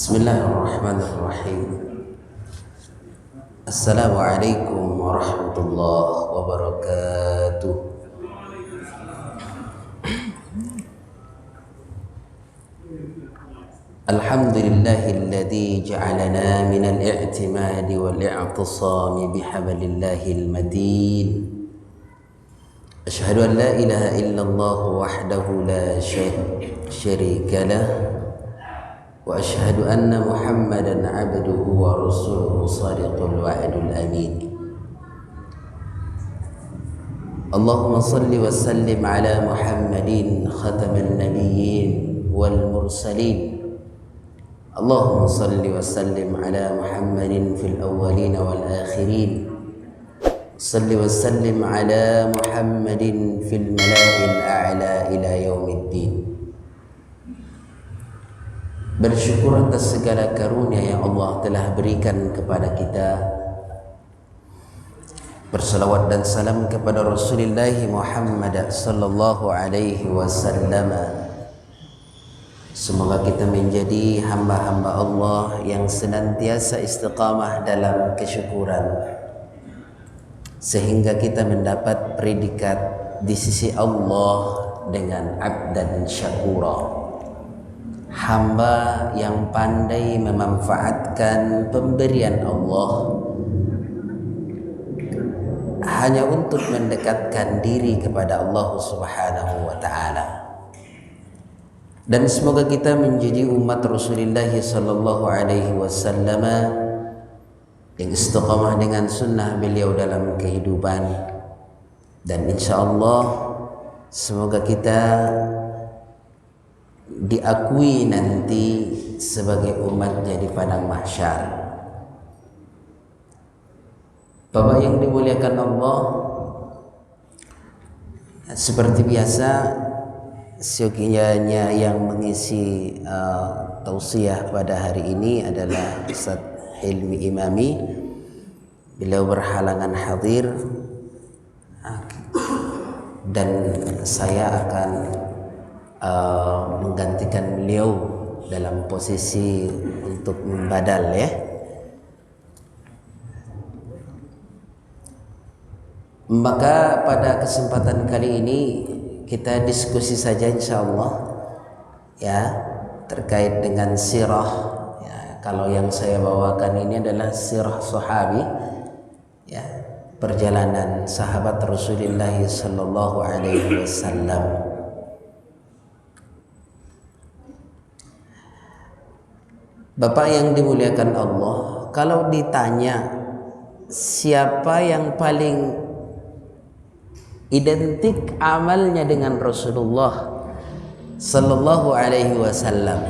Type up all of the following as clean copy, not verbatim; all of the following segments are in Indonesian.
Bismillahirrahmanirrahim. Assalamualaikum warahmatullahi wabarakatuh. Alhamdulillahilladzi ja'alana minal i'timadi wal i'tisami bihablillahil matin. Asyhadu an la ilaha illallah wahdahu la syarika lah wa asyhadu anna Muhammadan abduhu wa rasuluhu shadiqul wa'dul amin. Allahumma salli wa sallim ala Muhammadin khataman nabiyyin wal mursalin. Allahumma salli wa sallim ala Muhammadin fil awwalin wal akhirin. Salli wa sallim ala Muhammadin fil mala'il a'la ila yaumiddin. Bersyukur atas segala karunia yang Allah telah berikan kepada kita. Bersalawat dan salam kepada Rasulullah Muhammad sallallahu alaihi wasallam. Semoga kita menjadi hamba-hamba Allah yang senantiasa istiqamah dalam kesyukuran, sehingga kita mendapat predikat di sisi Allah dengan abdan syakura, hamba yang pandai memanfaatkan pemberian Allah hanya untuk mendekatkan diri kepada Allah Subhanahu wa taala. Dan semoga kita menjadi umat Rasulullah sallallahu alaihi wasallam yang istiqamah dengan sunnah beliau dalam kehidupan, dan insyaallah semoga kita diakui nanti sebagai umatnya di padang mahsyar. Bapak yang dimuliakan Allah, seperti biasa seyogianya yang mengisi tausiah pada hari ini adalah Ustaz Hilmi Imami. Beliau berhalangan hadir dan saya akan menggantikan beliau dalam posisi untuk membadal ya. Maka pada kesempatan kali ini kita diskusi saja insyaallah ya terkait dengan sirah ya. Kalau yang saya bawakan ini adalah sirah sahabi ya, perjalanan sahabat Rasulullah sallallahu alaihi wasallam. Bapak yang dimuliakan Allah, kalau ditanya siapa yang paling identik amalnya dengan Rasulullah sallallahu alaihi wasallam,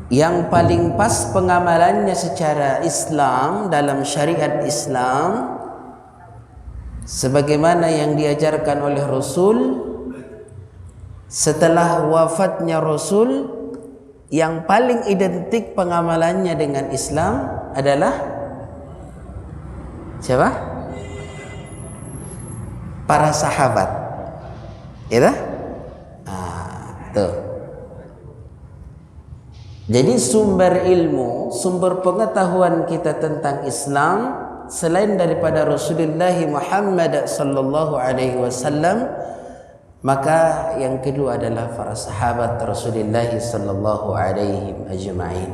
yang paling pas pengamalannya secara Islam dalam syariat Islam sebagaimana yang diajarkan oleh Rasul setelah wafatnya Rasul, yang paling identik pengamalannya dengan Islam adalah siapa? Para sahabat. Ya? Tuh. Jadi sumber ilmu, sumber pengetahuan kita tentang Islam selain daripada Rasulullah Muhammad sallallahu alaihi wasallam, maka yang kedua adalah para sahabat Rasulullah sallallahu alaihi ajma'in.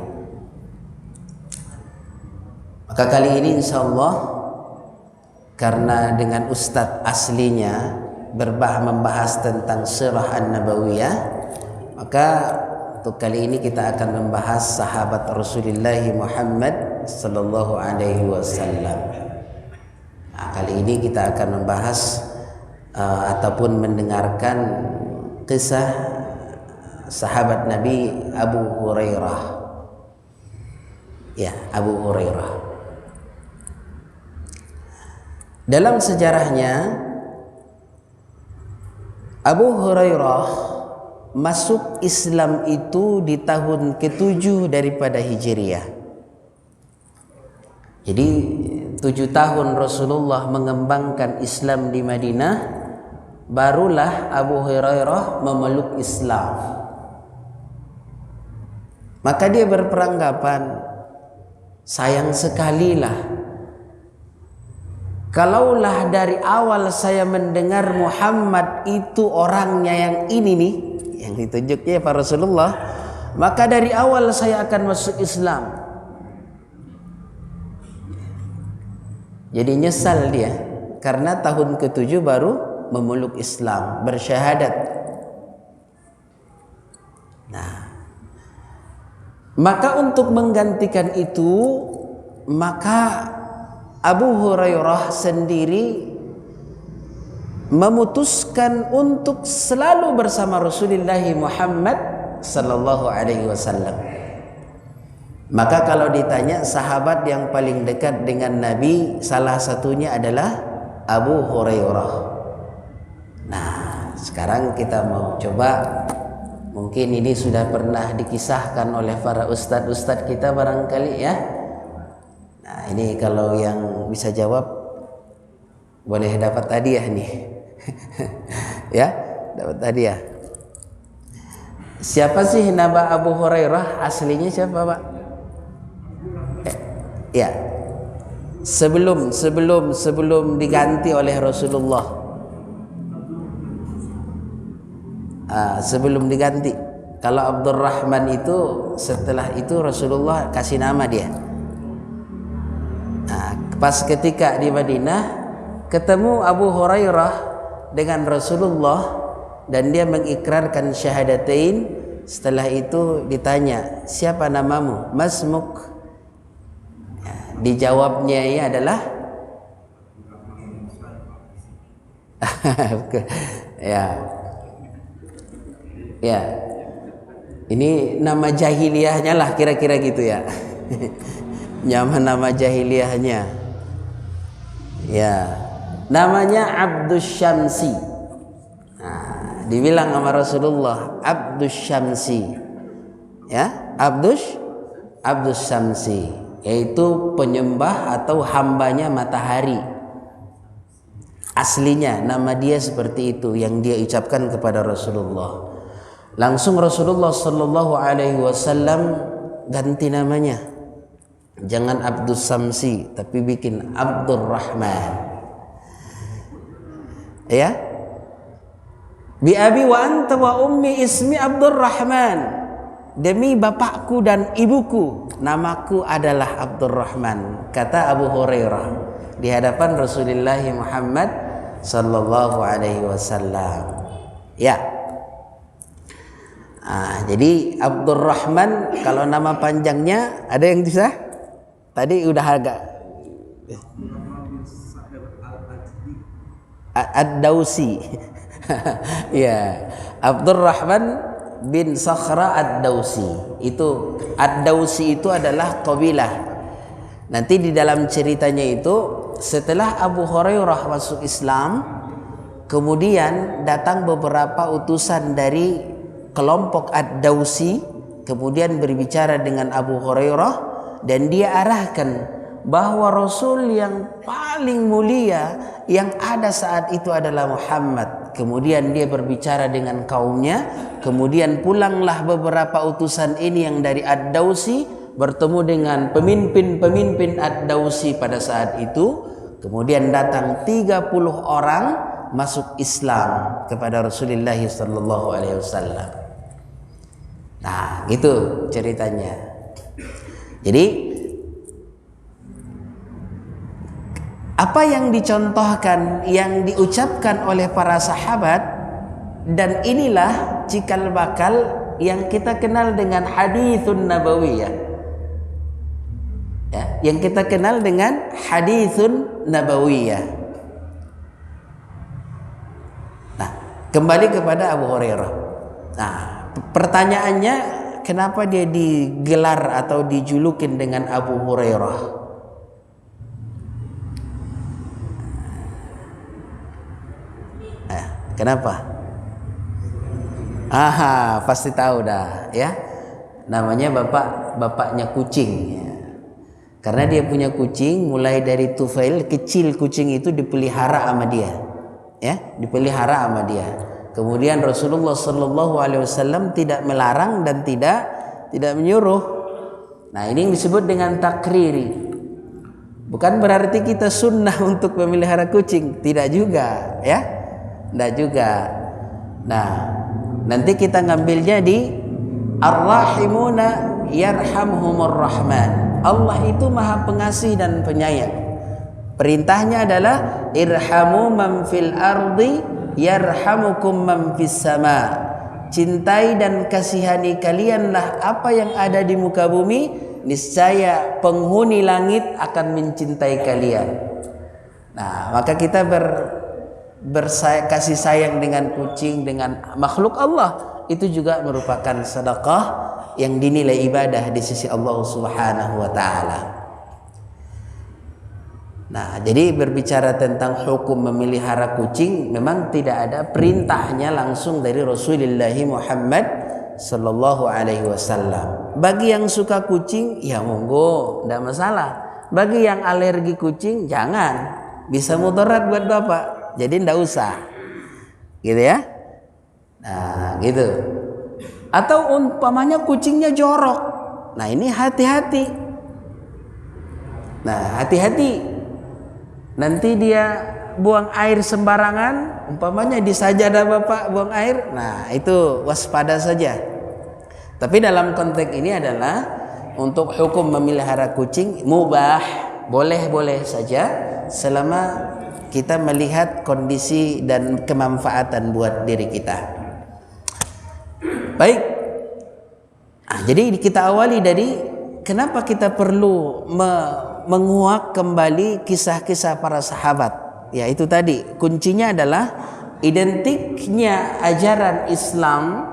Maka kali ini insyaallah karena dengan ustadz aslinya membahas tentang sirah an-nabawiyah, maka untuk kali ini kita akan membahas sahabat Rasulullah Muhammad sallallahu alaihi wasallam. Nah, kali ini kita akan membahas ataupun mendengarkan kisah sahabat Nabi Abu Hurairah. Ya, Abu Hurairah. Dalam sejarahnya Abu Hurairah masuk Islam itu di tahun ke-7 daripada Hijriah. Jadi 7 tahun Rasulullah mengembangkan Islam di Madinah, barulah Abu Hurairah memeluk Islam. Maka dia berperanggapan, sayang sekalilah kalaulah dari awal saya mendengar Muhammad itu orangnya yang ini nih, yang ditunjuknya Pak Rasulullah, maka dari awal saya akan masuk Islam. Jadi nyesal dia karena tahun ke-7 baru memeluk Islam, bersyahadat. Nah, maka untuk menggantikan itu, maka Abu Hurairah sendiri memutuskan untuk selalu bersama Rasulullah Muhammad sallallahu alaihi wasallam. Maka kalau ditanya sahabat yang paling dekat dengan Nabi, salah satunya adalah Abu Hurairah. Nah, sekarang kita mau coba, mungkin ini sudah pernah dikisahkan oleh para ustadz-ustadz kita barangkali ya. Nah, ini kalau yang bisa jawab boleh dapat hadiah nih. Ya, dapat hadiah. Siapa sih nama Abu Hurairah? Aslinya siapa, Pak? Ya. Sebelum diganti oleh Rasulullah. Sebelum diganti. Kalau Abdurrahman itu setelah itu Rasulullah kasih nama dia. Pas ketika di Madinah ketemu Abu Hurairah dengan Rasulullah dan dia mengikrarkan syahadatain. Setelah itu ditanya, siapa namamu? Masmuk. Dijawabnya ini adalah ya ini nama jahiliyahnya lah, kira-kira gitu ya. Nama jahiliyahnya ya, namanya Abdus Syamsi. Nah, dibilang sama Rasulullah Abdus Syamsi, ya, Abdus Syamsi, yaitu penyembah atau hambanya matahari. Aslinya nama dia seperti itu yang dia ucapkan kepada Rasulullah. Langsung Rasulullah sallallahu alaihi wasallam ganti namanya. Jangan Abdus Syamsi, tapi bikin Abdurrahman. Ya. Bi abi wa anta wa ummi ismi Abdurrahman. Demi bapakku dan ibuku, namaku adalah Abdurrahman, kata Abu Hurairah di hadapan Rasulullah Muhammad sallallahu alaihi wasallam. Ya. Jadi Abdurrahman kalau nama panjangnya ada yang bisa? Tadi udah agak Ad-Dausi. Ya, Abdurrahman bin Sakhra Ad-Dausi. Itu Ad-Dausi itu adalah qabilah. Nanti di dalam ceritanya itu setelah Abu Hurairah masuk Islam, kemudian datang beberapa utusan dari kelompok Ad-Dausi, kemudian berbicara dengan Abu Hurairah dan dia arahkan bahwa Rasul yang paling mulia yang ada saat itu adalah Muhammad. Kemudian dia berbicara dengan kaumnya, kemudian pulanglah beberapa utusan ini yang dari Ad-Dausi bertemu dengan pemimpin-pemimpin Ad-Dausi pada saat itu. Kemudian datang 30 orang masuk Islam kepada Rasulullah sallallahu alaihi wasallam. Nah, gitu ceritanya. Jadi apa yang dicontohkan, yang diucapkan oleh para sahabat, dan inilah cikal bakal yang kita kenal dengan haditsun nabawiyah. Ya, yang kita kenal dengan haditsun nabawiyah. Nah, kembali kepada Abu Hurairah. Nah, pertanyaannya, kenapa dia digelar atau dijulukin dengan Abu Hurairah? Kenapa? Aha, pasti tahu dah, ya. Namanya bapaknya kucing. Ya. Karena dia punya kucing, mulai dari Tufail kecil, kucing itu dipelihara sama dia. ya, dipelihara sama dia. Kemudian Rasulullah Shallallahu Alaihi Wasallam tidak melarang dan tidak menyuruh. Nah, ini yang disebut dengan takriri. Bukan berarti kita sunnah untuk memelihara kucing, tidak juga, ya, tidak juga. Nah, nanti kita ngambilnya di Ar-Rahimuna yarhamhumur Rahman. Allah itu Maha Pengasih dan Penyayang. Perintahnya adalah irhamu man fil ardi yarhamukum man fis sama. Cintai dan kasihani kalianlah apa yang ada di muka bumi, niscaya penghuni langit akan mencintai kalian. Nah, maka kita kasih sayang dengan kucing, dengan makhluk Allah, itu juga merupakan sedekah yang dinilai ibadah di sisi Allah Subhanahu wa taala. Nah, jadi berbicara tentang hukum memelihara kucing, memang tidak ada perintahnya langsung dari Rasulullah Muhammad sallallahu alaihi wasallam. Bagi yang suka kucing, ya monggo, tidak masalah. Bagi yang alergi kucing, jangan. Bisa mudarat buat Bapak. Jadi tidak usah. Gitu ya. Nah, gitu. Atau umpamanya kucingnya jorok. Nah, ini hati-hati. Nah, hati-hati. Nanti dia buang air sembarangan, umpamanya di sajadah Bapak buang air. Nah, itu waspada saja. Tapi dalam konteks ini adalah untuk hukum memelihara kucing mubah, boleh-boleh saja selama kita melihat kondisi dan kemanfaatan buat diri kita. Baik. Nah, jadi kita awali dari kenapa kita perlu menguak kembali kisah-kisah para sahabat. Ya, itu tadi kuncinya adalah identiknya ajaran Islam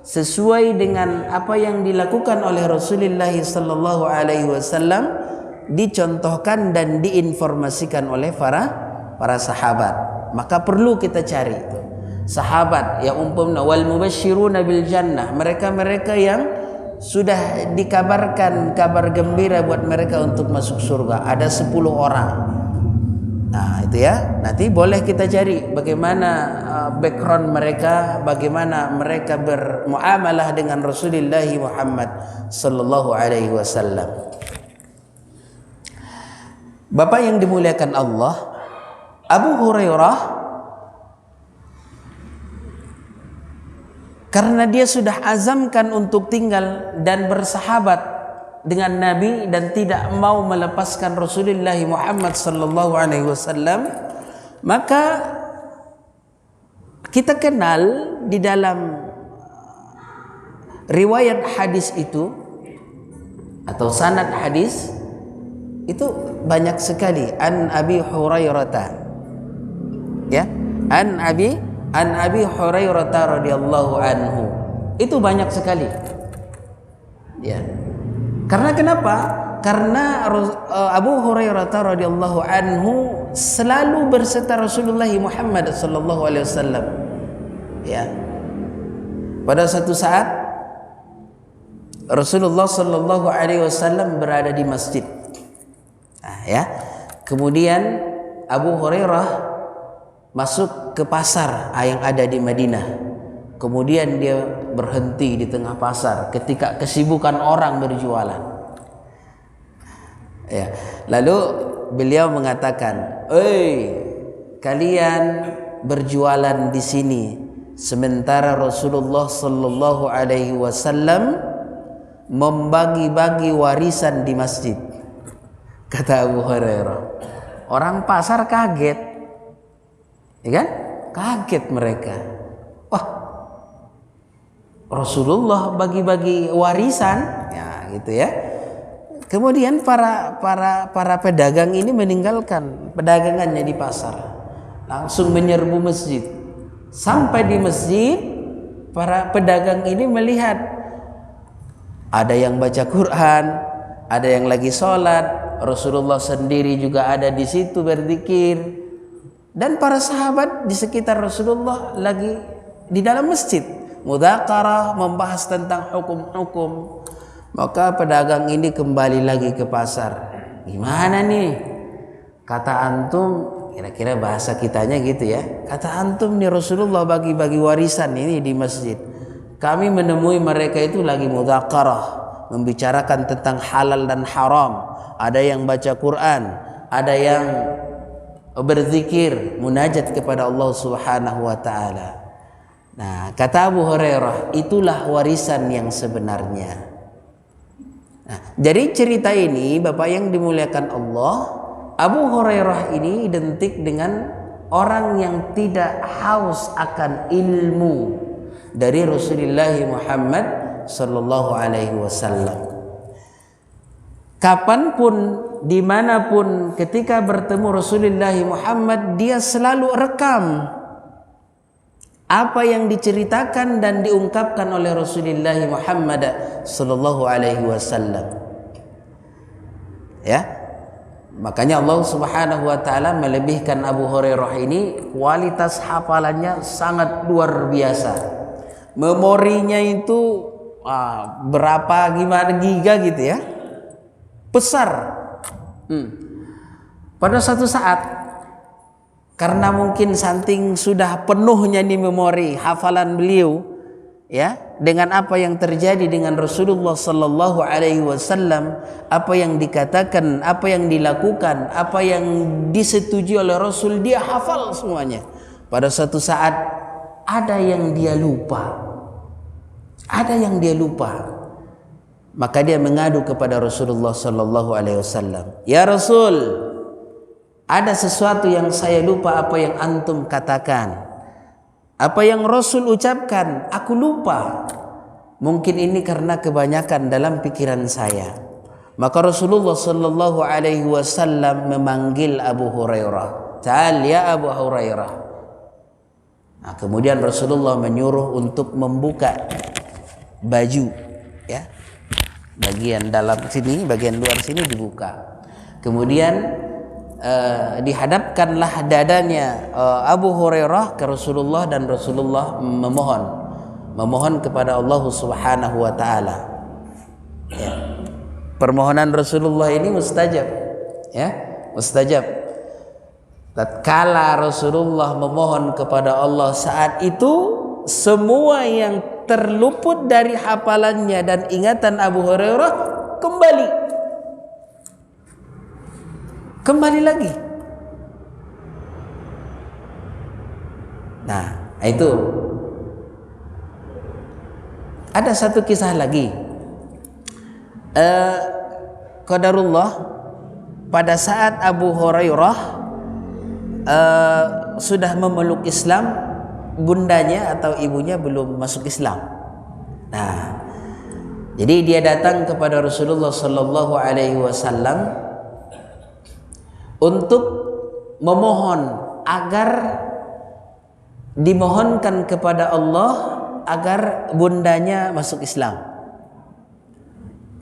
sesuai dengan apa yang dilakukan oleh Rasulullah sallallahu alaihi wasallam, dicontohkan dan diinformasikan oleh para sahabat. Maka perlu kita cari itu sahabat yang umpamanya wal mubasysyiruna bil jannah, mereka-mereka yang sudah dikabarkan kabar gembira buat mereka untuk masuk surga, ada 10 orang. Nah, itu ya. Nanti boleh kita cari bagaimana background mereka, bagaimana mereka bermuamalah dengan Rasulullah Muhammad sallallahu alaihi wasallam. Bapak yang dimuliakan Allah, Abu Hurairah karena dia sudah azamkan untuk tinggal dan bersahabat dengan Nabi dan tidak mau melepaskan Rasulullah Muhammad sallallahu alaihi wasallam, maka kita kenal di dalam riwayat hadis itu atau sanad hadis itu banyak sekali an Abi Hurairah, ya, an Abi Hurairah radhiyallahu anhu, itu banyak sekali, ya. Karena kenapa? Karena Abu Hurairah radhiyallahu anhu selalu berserta Rasulullah Muhammad sallallahu alaihi wasallam, ya. Pada satu saat Rasulullah sallallahu alaihi wasallam berada di masjid, nah, ya. Kemudian Abu Hurairah masuk ke pasar yang ada di Madinah. Kemudian dia berhenti di tengah pasar ketika kesibukan orang berjualan. Ya. Lalu beliau mengatakan, "Oi, kalian berjualan di sini sementara Rasulullah sallallahu alaihi wasallam membagi-bagi warisan di masjid." Kata Abu Hurairah. Orang pasar kaget. Ya kan? Kaget mereka. Wah, Rasulullah bagi-bagi warisan, ya gitu ya. Kemudian para pedagang ini meninggalkan pedagangannya di pasar, langsung menyerbu masjid. Sampai di masjid, para pedagang ini melihat ada yang baca Quran, ada yang lagi sholat, Rasulullah sendiri juga ada di situ berzikir. Dan para sahabat di sekitar Rasulullah lagi di dalam masjid mudzakarah, membahas tentang hukum-hukum. Maka pedagang ini kembali lagi ke pasar. Gimana nih? Kata antum kira-kira bahasa kitanya gitu ya. Kata antum nih Rasulullah bagi-bagi warisan ini di masjid. Kami menemui mereka itu lagi mudzakarah, membicarakan tentang halal dan haram. Ada yang baca Quran, ada yang berzikir, munajat kepada Allah Subhanahu wa taala. Nah, kata Abu Hurairah, itulah warisan yang sebenarnya. Nah, dari cerita ini Bapak yang dimuliakan Allah, Abu Hurairah ini identik dengan orang yang tidak haus akan ilmu dari Rasulullah Muhammad sallallahu alaihi wasallam. Kapanpun, dimanapun, ketika bertemu Rasulullah Muhammad, dia selalu rekam apa yang diceritakan dan diungkapkan oleh Rasulullah Muhammad sallallahu alaihi wasallam. Ya. Makanya Allah Subhanahu wa taala melebihkan Abu Hurairah ini, kualitas hafalannya sangat luar biasa. Memorinya itu berapa gimana giga gitu ya. Besar. Pada suatu saat, karena mungkin saking sudah penuhnya nih memori hafalan beliau ya dengan apa yang terjadi dengan Rasulullah sallallahu alaihi wasallam, apa yang dikatakan, apa yang dilakukan, apa yang disetujui oleh Rasul, dia hafal semuanya. Pada suatu saat ada yang dia lupa. Ada yang dia lupa. Maka dia mengadu kepada Rasulullah sallallahu alaihi wasallam, "Ya Rasul, ada sesuatu yang saya lupa apa yang antum katakan. Apa yang Rasul ucapkan, aku lupa. Mungkin ini karena kebanyakan dalam pikiran saya." Maka Rasulullah sallallahu alaihi wasallam memanggil Abu Hurairah. "Ta'al ya Abu Hurairah." Nah, kemudian Rasulullah menyuruh untuk membuka baju, ya. Bagian dalam sini, bagian luar sini dibuka. Kemudian dihadapkanlah dadanya Abu Hurairah ke Rasulullah, dan Rasulullah memohon kepada Allah Subhanahu wa taala. Ya. Permohonan Rasulullah ini mustajab, ya, mustajab. Tatkala Rasulullah memohon kepada Allah, saat itu semua yang terluput dari hafalannya dan ingatan Abu Hurairah kembali lagi. Nah, itu ada satu kisah lagi. Qadarullah, pada saat Abu Hurairah sudah memeluk Islam, bundanya atau ibunya belum masuk Islam. Nah, jadi dia datang kepada Rasulullah sallallahu alaihi wasallam untuk memohon agar dimohonkan kepada Allah agar bundanya masuk Islam.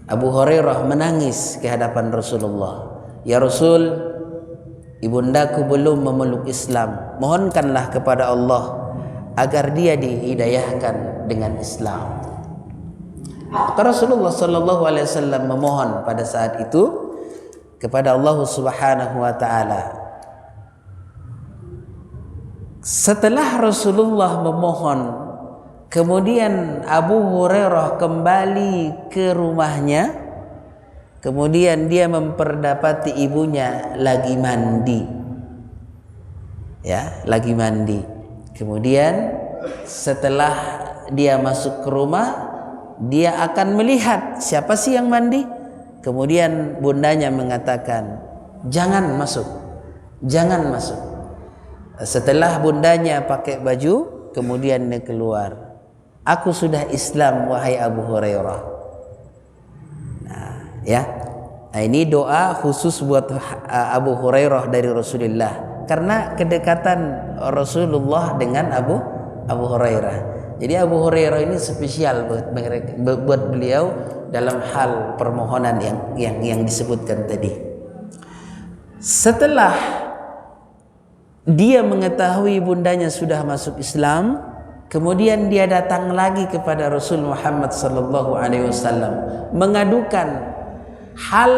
Abu Hurairah menangis ke hadapan Rasulullah. "Ya Rasul, ibundaku belum memeluk Islam. Mohonkanlah kepada Allah agar dia dihidayahkan dengan Islam." Maka Rasulullah sallallahu alaihi wasallam memohon pada saat itu kepada Allah Subhanahu wa taala. Setelah Rasulullah memohon, kemudian Abu Hurairah kembali ke rumahnya. Kemudian dia memperdapati ibunya lagi mandi. Ya, lagi mandi. Kemudian setelah dia masuk ke rumah, dia akan melihat siapa sih yang mandi. Kemudian bundanya mengatakan, "Jangan masuk, jangan masuk." Setelah bundanya pakai baju, kemudian dia keluar. "Aku sudah Islam wahai Abu Hurairah." Nah, ya. Nah, ini doa khusus buat Abu Hurairah dari Rasulullah, karena kedekatan Rasulullah dengan Abu Hurairah. Jadi Abu Hurairah ini spesial buat beliau dalam hal permohonan yang disebutkan tadi. Setelah dia mengetahui bundanya sudah masuk Islam, kemudian dia datang lagi kepada Rasul Muhammad sallallahu alaihi wasallam mengadukan hal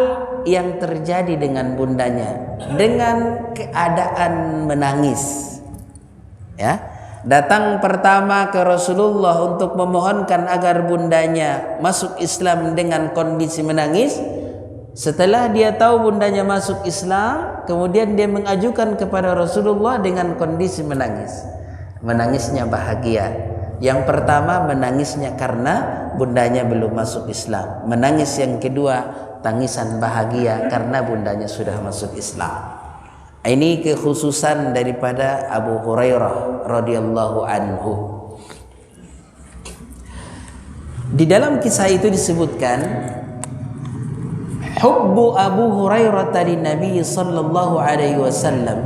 yang terjadi dengan bundanya dengan keadaan menangis. Ya, datang pertama ke Rasulullah untuk memohonkan agar bundanya masuk Islam dengan kondisi menangis. Setelah dia tahu bundanya masuk Islam, kemudian dia mengajukan kepada Rasulullah dengan kondisi menangis. Menangisnya bahagia. Yang pertama menangisnya karena bundanya belum masuk Islam. Menangis yang kedua tangisan bahagia karena bundanya sudah masuk Islam. Ini kekhususan daripada Abu Hurairah radhiyallahu anhu. Di dalam kisah itu disebutkan hubbu Abu Hurairah tadi Nabi sallallahu alaihi wasallam,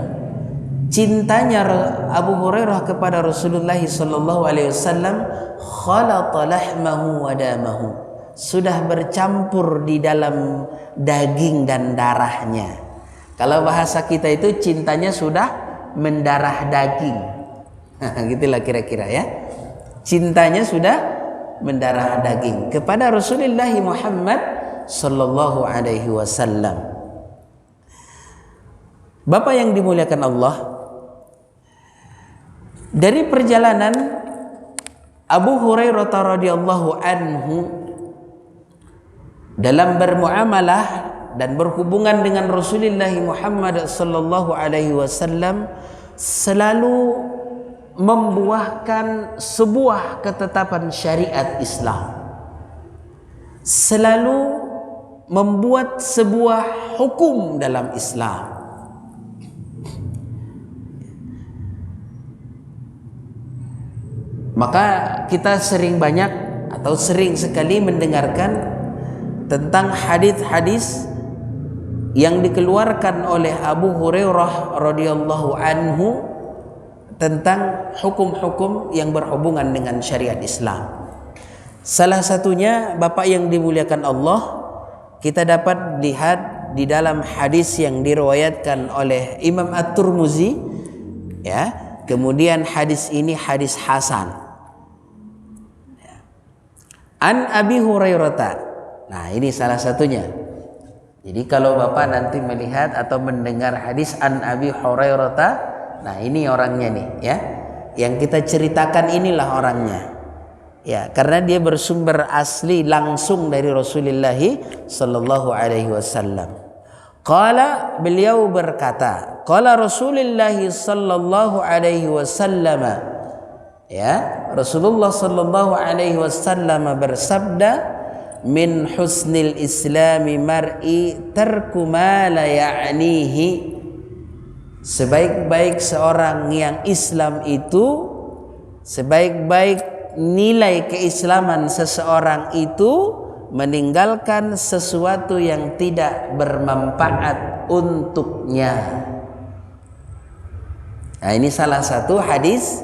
cintanya Abu Hurairah kepada Rasulullah sallallahu alaihi wasallam khalata lahmahu wa damahu, sudah bercampur di dalam daging dan darahnya. Kalau bahasa kita itu cintanya sudah mendarah daging. Gitulah kira-kira ya. Cintanya sudah mendarah daging kepada Rasulullah Muhammad sallallahu alaihi wasallam. Bapak yang dimuliakan Allah, dari perjalanan Abu Hurairah radhiyallahu anhu dalam bermuamalah dan berhubungan dengan Rasulullah Muhammad sallallahu alaihi wasallam selalu membuahkan sebuah ketetapan syariat Islam. Selalu membuat sebuah hukum dalam Islam. Maka kita sering banyak atau sering sekali mendengarkan tentang hadis-hadis yang dikeluarkan oleh Abu Hurairah radhiyallahu anhu tentang hukum-hukum yang berhubungan dengan syariat Islam. Salah satunya, Bapak yang dimuliakan Allah, kita dapat lihat di dalam hadis yang diriwayatkan oleh Imam At-Tirmizi, ya. Kemudian hadis ini hadis hasan. An Abi Hurairah. Nah, ini salah satunya. Jadi kalau Bapak nanti melihat atau mendengar hadis An Abi Hurairah, nah ini orangnya nih ya. Yang kita ceritakan inilah orangnya. Ya, karena dia bersumber asli langsung dari Rasulullah sallallahu alaihi wasallam. Qala, beliau berkata, qala Rasulullah sallallahu alaihi wasallam. Ya, Rasulullah sallallahu alaihi wasallam bersabda, min husnil islami mar'i tarku ma la ya'nihi, sebaik-baik seorang yang Islam itu, sebaik-baik nilai keislaman seseorang itu meninggalkan sesuatu yang tidak bermanfaat untuknya. Nah, ini salah satu hadis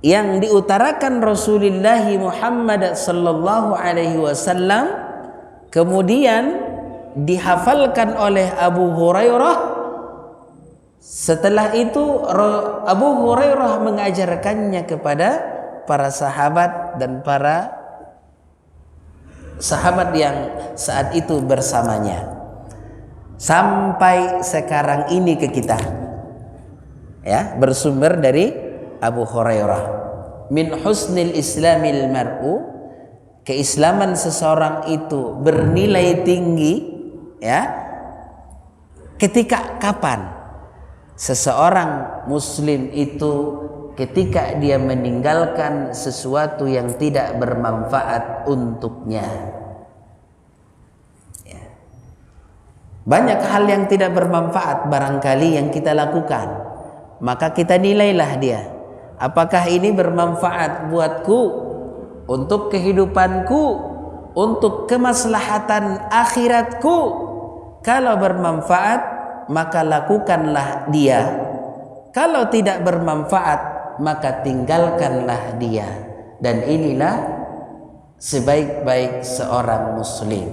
yang diutarakan Rasulullah Muhammad sallallahu alaihi wasallam, kemudian dihafalkan oleh Abu Hurairah. Setelah itu Abu Hurairah mengajarkannya kepada para sahabat dan para sahabat yang saat itu bersamanya, sampai sekarang ini ke kita, ya, bersumber dari Abu Hurairah. Min husnil islamil mar'u, keislaman seseorang itu bernilai tinggi, ya, ketika kapan? Seseorang muslim itu ketika dia meninggalkan sesuatu yang tidak bermanfaat untuknya. Ya. Banyak hal yang tidak bermanfaat barangkali yang kita lakukan, maka kita nilailah dia. Apakah ini bermanfaat buatku, untuk kehidupanku, untuk kemaslahatan akhiratku? Kalau bermanfaat, maka lakukanlah dia. Kalau tidak bermanfaat, maka tinggalkanlah dia. Dan inilah sebaik-baik seorang muslim.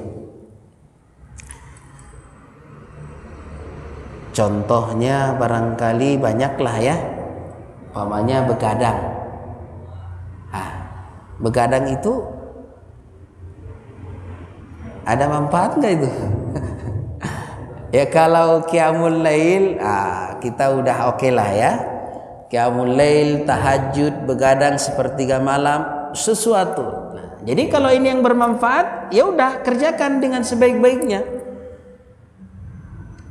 Contohnya barangkali banyaklah ya. Umpamanya begadang. Begadang itu ada manfaat nggak itu? Ya kalau qiyamul lail, kita udah oke lah ya. Qiyamul lail, tahajud, begadang sepertiga malam, sesuatu. Nah, jadi kalau ini yang bermanfaat, ya udah kerjakan dengan sebaik-baiknya.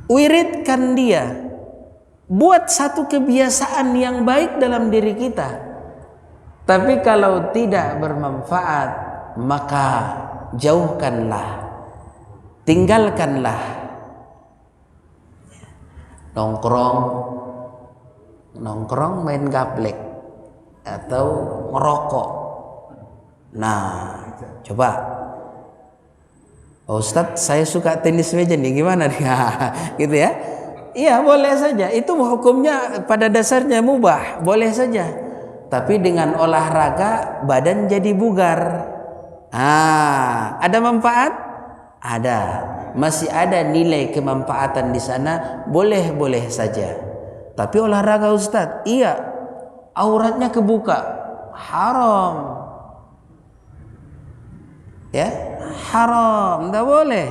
Wiridkan dia. Buat satu kebiasaan yang baik dalam diri kita. Tapi kalau tidak bermanfaat, maka jauhkanlah, tinggalkanlah. Nongkrong main gaplek atau merokok. Nah, coba, Ustadz saya suka tenis meja nih, gimana nih? Gitu ya. Iya, boleh saja. Itu hukumnya pada dasarnya mubah, boleh saja. Tapi dengan olahraga badan jadi bugar. Ada manfaat? Ada. Masih ada nilai kemanfaatan di sana, boleh-boleh saja. Tapi olahraga Ustadz, iya, auratnya kebuka, haram. Ya, haram, nggak boleh.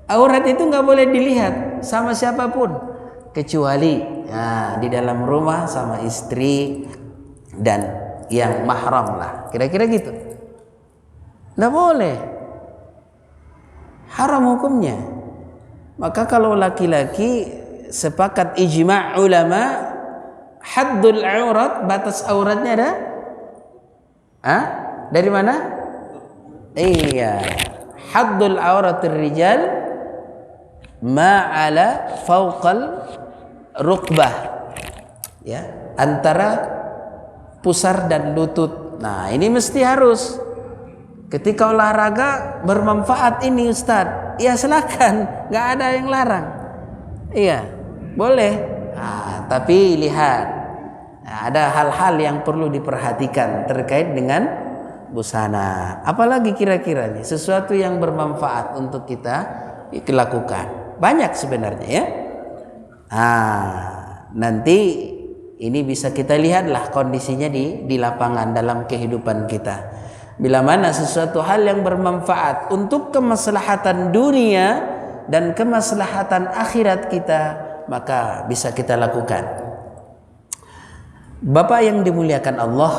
Aurat itu nggak boleh dilihat sama siapapun, kecuali di dalam rumah sama istri dan yang mahram lah, kira-kira gitu. Nggak boleh. Haram hukumnya. Maka kalau laki-laki sepakat ijma' ulama, haddul aurat, batas auratnya ada? Dari mana? Iya, haddul auratir rijal ma'ala fauqal rukbah. Ya, antara pusar dan lutut. Nah, ini mesti harus. Ketika olahraga bermanfaat ini Ustadz, ya silakan, nggak ada yang larang. Iya, boleh. Tapi lihat, ada hal-hal yang perlu diperhatikan terkait dengan busana. Apalagi kira-kira nih sesuatu yang bermanfaat untuk kita lakukan. Banyak sebenarnya ya. Nanti ini bisa kita lihatlah kondisinya di lapangan dalam kehidupan kita. Bila mana sesuatu hal yang bermanfaat untuk kemaslahatan dunia dan kemaslahatan akhirat kita, maka bisa kita lakukan. Bapak yang dimuliakan Allah,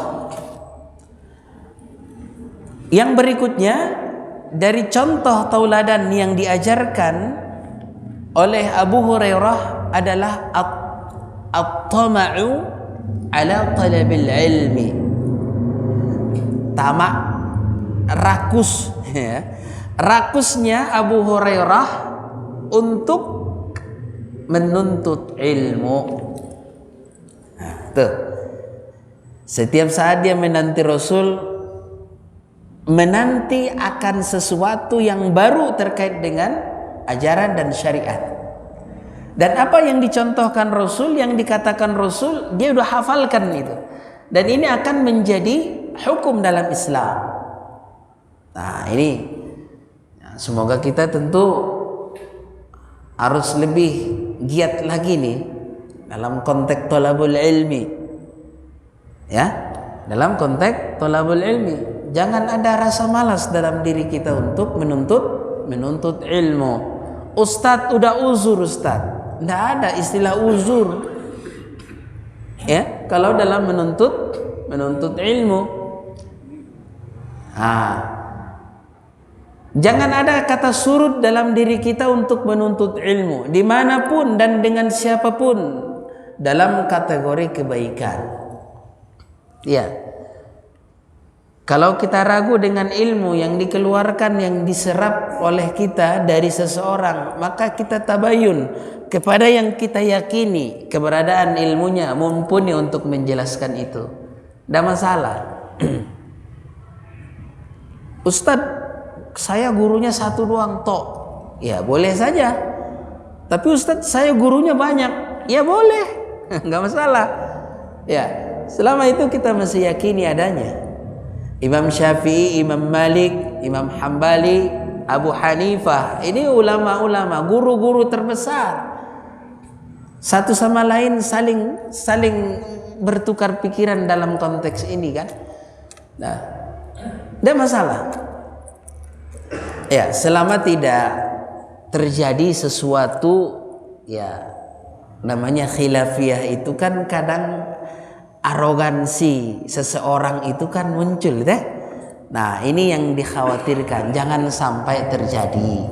yang berikutnya dari contoh tauladan yang diajarkan oleh Abu Hurairah adalah at-tama'u ala talabil ilmi. Tamak, rakus ya. Rakusnya Abu Hurairah untuk menuntut ilmu. Tuh. Setiap saat dia menanti Rasul, menanti akan sesuatu yang baru terkait dengan ajaran dan syariat. Dan apa yang dicontohkan Rasul, yang dikatakan Rasul, dia udah hafalkan itu. Dan ini akan menjadi hukum dalam Islam. Nah, ini semoga kita tentu harus lebih giat lagi nih dalam konteks thalabul ilmi. Ya, dalam konteks thalabul ilmi, jangan ada rasa malas dalam diri kita untuk menuntut ilmu. Ustadz udah uzur, Ustadz. Nggak ada istilah uzur. Ya, kalau dalam menuntut ilmu. Jangan ada kata surut dalam diri kita untuk menuntut ilmu dimanapun dan dengan siapapun dalam kategori kebaikan. Ya, kalau kita ragu dengan ilmu yang dikeluarkan, yang diserap oleh kita dari seseorang, maka kita tabayun kepada yang kita yakini keberadaan ilmunya mumpuni untuk menjelaskan itu. Tidak masalah. Ustadz, saya gurunya satu doang tok. Ya boleh saja. Tapi Ustadz, saya gurunya banyak. Ya boleh, nggak masalah. Ya, selama itu kita masih yakini adanya. Imam Syafi'i, Imam Malik, Imam Hambali, Abu Hanifah, ini ulama-ulama, guru-guru terbesar. Satu sama lain saling bertukar pikiran dalam konteks ini kan. Nah, tidak masalah. Ya, selama tidak terjadi sesuatu, ya namanya khilafiyah itu kan kadang arogansi seseorang itu kan muncul deh. Nah, ini yang dikhawatirkan, jangan sampai terjadi.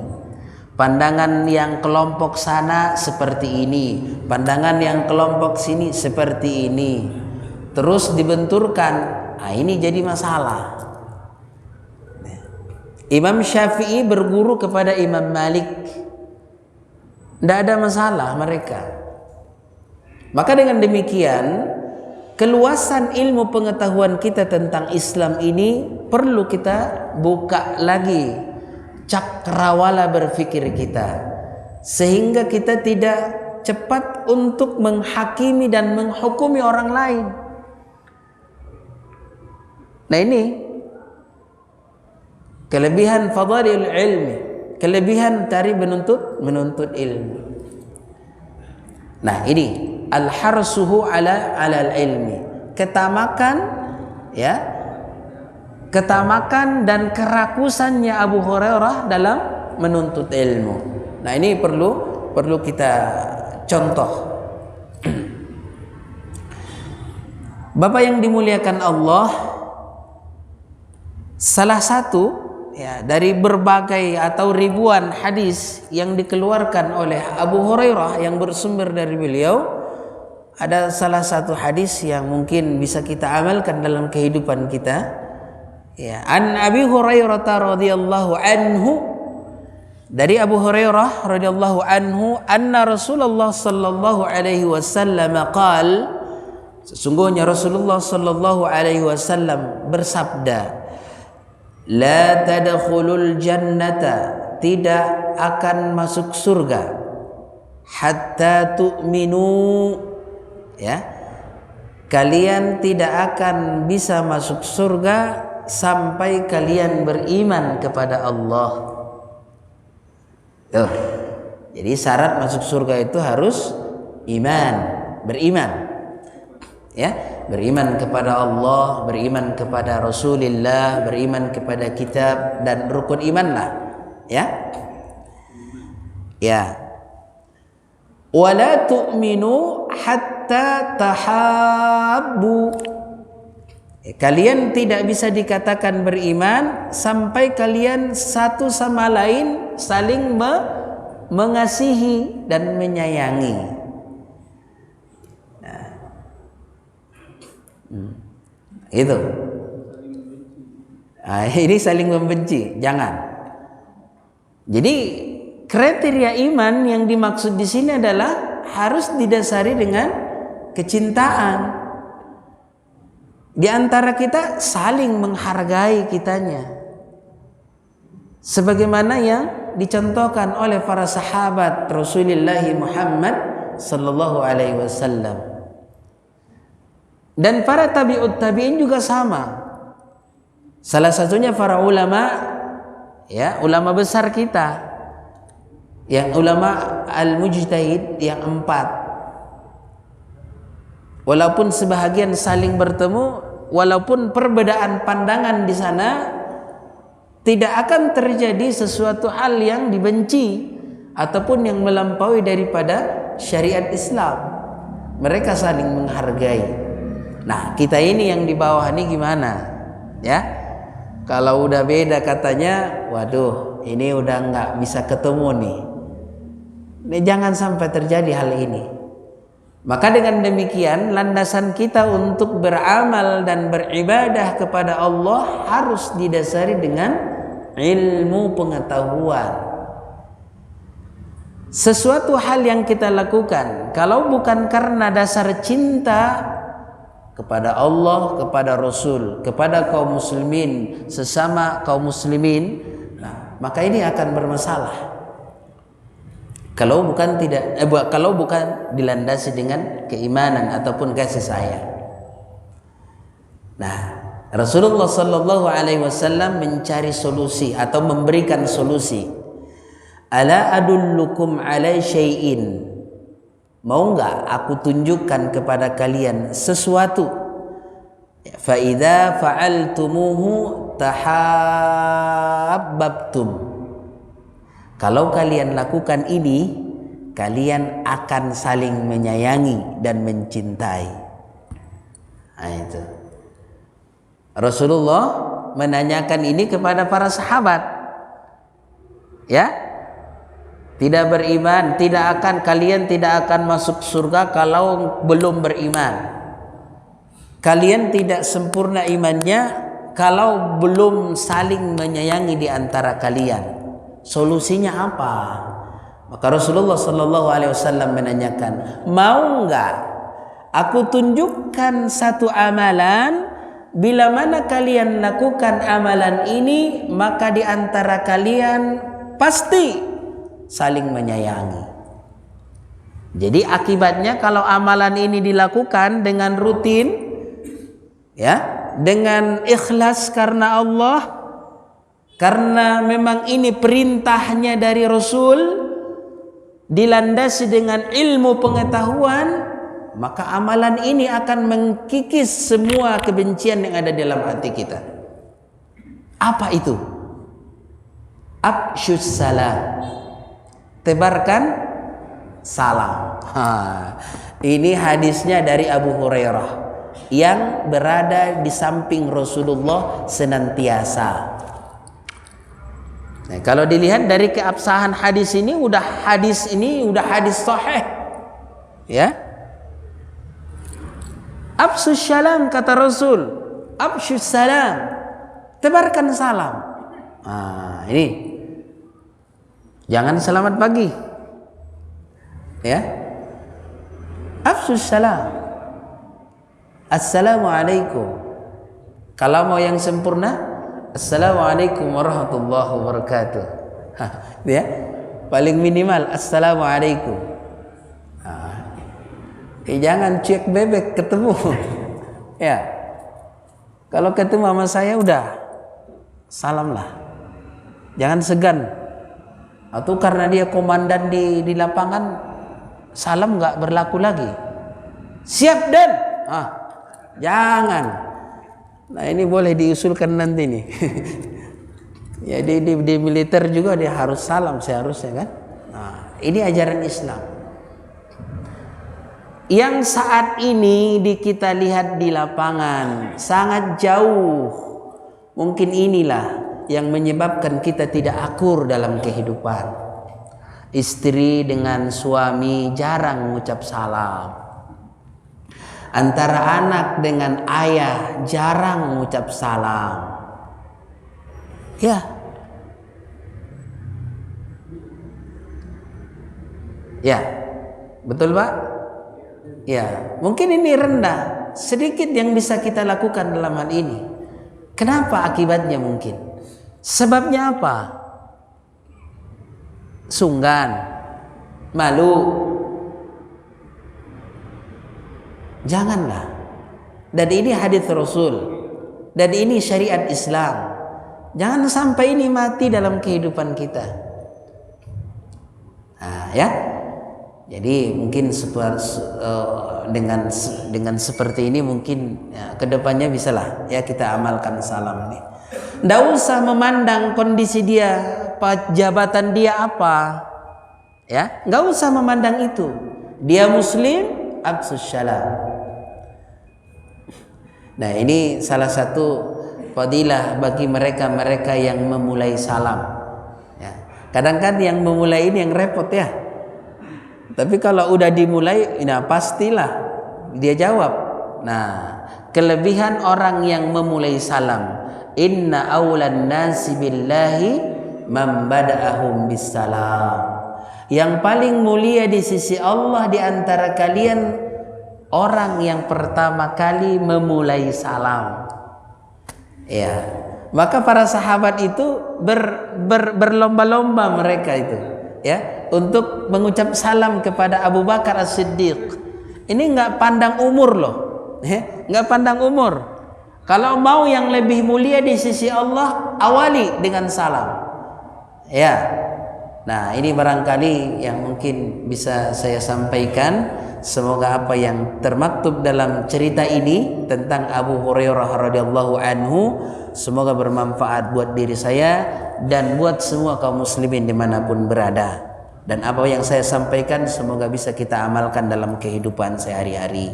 Pandangan yang kelompok sana seperti ini, pandangan yang kelompok sini seperti ini, terus dibenturkan. Nah, ini jadi masalah. Imam Syafi'i berguru kepada Imam Malik, tidak ada masalah mereka. Maka dengan demikian, keluasan ilmu pengetahuan kita tentang Islam ini perlu kita buka lagi cakrawala berpikir kita, sehingga kita tidak cepat untuk menghakimi dan menghukumi orang lain. Nah, ini kelebihan fadhalil ilmi, kelebihan dari menuntut ilmu. Nah, ini al-harsuhu ala al-ilmi, ketamakan, ya, ketamakan dan kerakusannya Abu Hurairah dalam menuntut ilmu. Nah, ini perlu kita contoh. Bapak yang dimuliakan Allah, salah satu, ya, dari berbagai atau ribuan hadis yang dikeluarkan oleh Abu Hurairah yang bersumber dari beliau, ada salah satu hadis yang mungkin bisa kita amalkan dalam kehidupan kita. Ya, an Abi Hurairah radhiyallahu anhu, dari Abu Hurairah radhiyallahu anhu, anna Rasulullah sallallahu alaihi wasallam qaal, sesungguhnya Rasulullah sallallahu alaihi wasallam bersabda, la tadkhulul jannata, tidak akan masuk surga, hatta tu'minu, ya, kalian tidak akan bisa masuk surga sampai kalian beriman kepada Allah. Tuh. Jadi syarat masuk surga itu harus beriman. Ya, beriman kepada Allah, beriman kepada Rasulullah, beriman kepada kitab dan rukun iman lah, ya. Ya. Wala tu'minu hatta tahabbu. Kalian tidak bisa dikatakan beriman sampai kalian satu sama lain saling mengasihi dan menyayangi. Nah, itu. Nah, ini saling membenci, jangan. Jadi kriteria iman yang dimaksud di sini adalah harus didasari dengan kecintaan. Di antara kita saling menghargai kitanya, sebagaimana yang dicontohkan oleh para sahabat Rasulullah Muhammad sallallahu alaihi wasallam. Dan para tabi'ut tabi'in juga sama. Salah satunya para ulama, ya, ulama besar kita, yang ulama al-mujtahid yang 4. Walaupun sebahagian saling bertemu, walaupun perbedaan pandangan di sana, tidak akan terjadi sesuatu hal yang dibenci ataupun yang melampaui daripada syariat Islam. Mereka saling menghargai. Nah, kita ini yang di bawah ini gimana? Ya, kalau udah beda katanya, waduh, ini udah nggak bisa ketemu nih. Ini jangan sampai terjadi hal ini. Maka dengan demikian landasan kita untuk beramal dan beribadah kepada Allah harus didasari dengan ilmu pengetahuan. Sesuatu hal yang kita lakukan kalau bukan karena dasar cinta kepada Allah, kepada Rasul, kepada kaum muslimin, sesama kaum muslimin, nah, maka ini akan bermasalah. Kalau bukan dilandasi dengan keimanan ataupun kasih sayang. Nah, Rasulullah sallallahu alaihi wasallam mencari solusi atau memberikan solusi. Ala adullukum ala syai'in. Mau enggak aku tunjukkan kepada kalian sesuatu? Fa idza fa'altumuhu tahabbabtum. Kalau kalian lakukan ini, kalian akan saling menyayangi dan mencintai. Nah, itu. Rasulullah menanyakan ini kepada para sahabat. Ya, tidak beriman, kalian tidak akan masuk surga kalau belum beriman. Kalian tidak sempurna imannya kalau belum saling menyayangi di antara kalian. Solusinya apa? Maka Rasulullah Sallallahu Alaihi Wasallam menanyakan, mau enggak aku tunjukkan satu amalan, bila mana kalian lakukan amalan ini, maka di antara kalian pasti saling menyayangi. Jadi akibatnya kalau amalan ini dilakukan dengan rutin, ya, dengan ikhlas karena Allah, karena memang ini perintahnya dari Rasul, dilandasi dengan ilmu pengetahuan, maka amalan ini akan mengkikis semua kebencian yang ada dalam hati kita. Apa itu? Afsyus salam, tebarkan salam. Ini hadisnya dari Abu Hurairah yang berada di samping Rasulullah senantiasa. Nah, kalau dilihat dari keabsahan hadis ini udah hadis sahih. Ya. Afsyus salam kata Rasul. Afsyus salam. Tebarkan salam. Nah, ini. Jangan selamat pagi. Ya. Afsyus salam. Assalamualaikum. Kalau mau yang sempurna, Assalamualaikum warahmatullahi wabarakatuh. Ya, paling minimal Assalamualaikum. Jangan cek bebek ketemu. Ya, kalau ketemu sama saya udah salam lah. Jangan segan. Atau karena dia komandan di lapangan, salam nggak berlaku lagi. Siap dan. Jangan. Nah, ini boleh diusulkan nanti nih. Ya, di militer juga dia harus salam seharusnya kan. Nah, ini ajaran Islam yang saat ini kita lihat di lapangan sangat jauh. Mungkin inilah yang menyebabkan kita tidak akur dalam kehidupan. Istri dengan suami jarang mengucap salam. Antara anak dengan ayah jarang mengucap salam. Ya. Ya. Betul, Pak? Ya, mungkin ini rendah. Sedikit yang bisa kita lakukan dalam hal ini. Kenapa akibatnya mungkin? Sebabnya apa? Sunggan, malu. Janganlah. Dan ini hadis Rasul. Dan ini syariat Islam. Jangan sampai ini mati dalam kehidupan kita. Nah, ya. Jadi mungkin dengan seperti ini mungkin ya, kedepannya bisalah ya kita amalkan salam ini. Nggak usah memandang kondisi dia, jabatan dia apa. Ya, nggak usah memandang itu. Dia muslim, afsyus salam. Nah, ini salah satu fadilah bagi mereka yang memulai salam. Ya. Kadang kan yang memulai ini yang repot ya. Tapi kalau udah dimulai, nah pastilah dia jawab. Nah, kelebihan orang yang memulai salam. Inna awlan nasi billahi man bada'ahum bisalam. Yang paling mulia di sisi Allah di antara kalian orang yang pertama kali memulai salam. Ya, maka para sahabat itu berlomba-lomba mereka itu, ya, untuk mengucap salam kepada Abu Bakar As-Siddiq. Ini nggak pandang umur loh, nggak pandang umur. Kalau mau yang lebih mulia di sisi Allah, awali dengan salam. Ya, nah ini barangkali yang mungkin bisa saya sampaikan. Semoga apa yang termaktub dalam cerita ini tentang Abu Hurairah radhiyallahu anhu semoga bermanfaat buat diri saya dan buat semua kaum muslimin dimanapun berada. Dan apa yang saya sampaikan semoga bisa kita amalkan dalam kehidupan sehari-hari.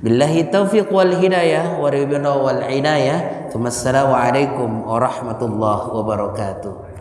Billahi taufiq wal hidayah wa ridwana wal inayah. Wassalamualaikum warahmatullahi wabarakatuh.